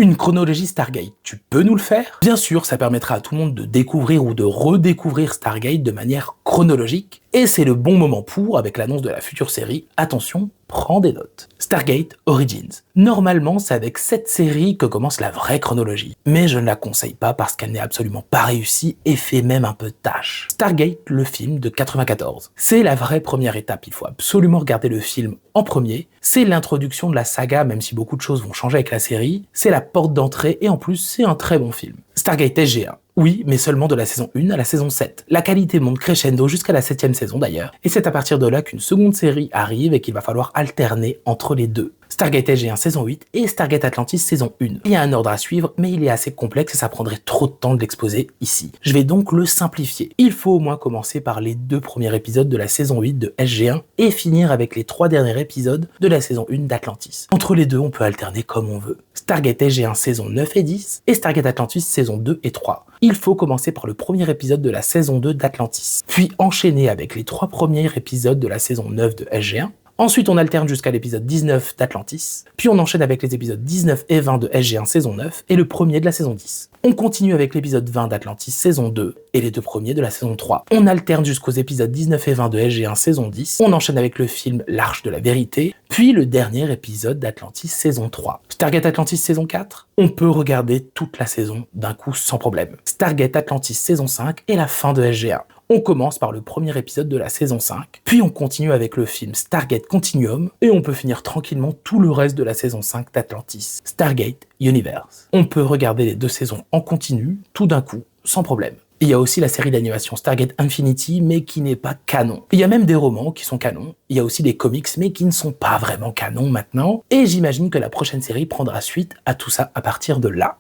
Une chronologie Stargate, tu peux nous le faire? Bien sûr, ça permettra à tout le monde de découvrir ou de redécouvrir Stargate de manière chronologique, et c'est le bon moment pour, avec l'annonce de la future série, attention, prends des notes. Stargate Origins. Normalement, c'est avec cette série que commence la vraie chronologie, mais je ne la conseille pas parce qu'elle n'est absolument pas réussie et fait même un peu tâche. Stargate, le film de 94. C'est la vraie première étape, il faut absolument regarder le film en premier, c'est l'introduction de la saga, même si beaucoup de choses vont changer avec la série, c'est la porte d'entrée et en plus c'est un très bon film. Stargate SG1. Oui, mais seulement de la saison 1 à la saison 7. La qualité monte crescendo jusqu'à la 7ème saison d'ailleurs, et c'est à partir de là qu'une seconde série arrive et qu'il va falloir alterner entre les deux. Stargate SG1 saison 8 et Stargate Atlantis saison 1. Il y a un ordre à suivre, mais il est assez complexe et ça prendrait trop de temps de l'exposer ici. Je vais donc le simplifier. Il faut au moins commencer par les 2 premiers épisodes de la saison 8 de SG1 et finir avec les 3 derniers épisodes de la saison 1 d'Atlantis. Entre les deux, on peut alterner comme on veut. Stargate SG1 saison 9 et 10 et Stargate Atlantis saison 2 et 3. Il faut commencer par le premier épisode de la saison 2 d'Atlantis, puis enchaîner avec les 3 premiers épisodes de la saison 9 de SG1. Ensuite, on alterne jusqu'à l'épisode 19 d'Atlantis, puis on enchaîne avec les épisodes 19 et 20 de SG1 saison 9 et le premier de la saison 10. On continue avec l'épisode 20 d'Atlantis saison 2 et les 2 premiers de la saison 3. On alterne jusqu'aux épisodes 19 et 20 de SG1 saison 10. On enchaîne avec le film L'Arche de la Vérité, puis le dernier épisode d'Atlantis saison 3. Stargate Atlantis saison 4, on peut regarder toute la saison d'un coup sans problème. Stargate Atlantis saison 5 et la fin de SG1. On commence par le premier épisode de la saison 5, puis on continue avec le film Stargate Continuum, et on peut finir tranquillement tout le reste de la saison 5 d'Atlantis, Stargate Universe. On peut regarder les 2 saisons en continu, tout d'un coup, sans problème. Il y a aussi la série d'animation Stargate Infinity, mais qui n'est pas canon. Il y a même des romans qui sont canons, il y a aussi des comics, mais qui ne sont pas vraiment canons maintenant, et j'imagine que la prochaine série prendra suite à tout ça à partir de là.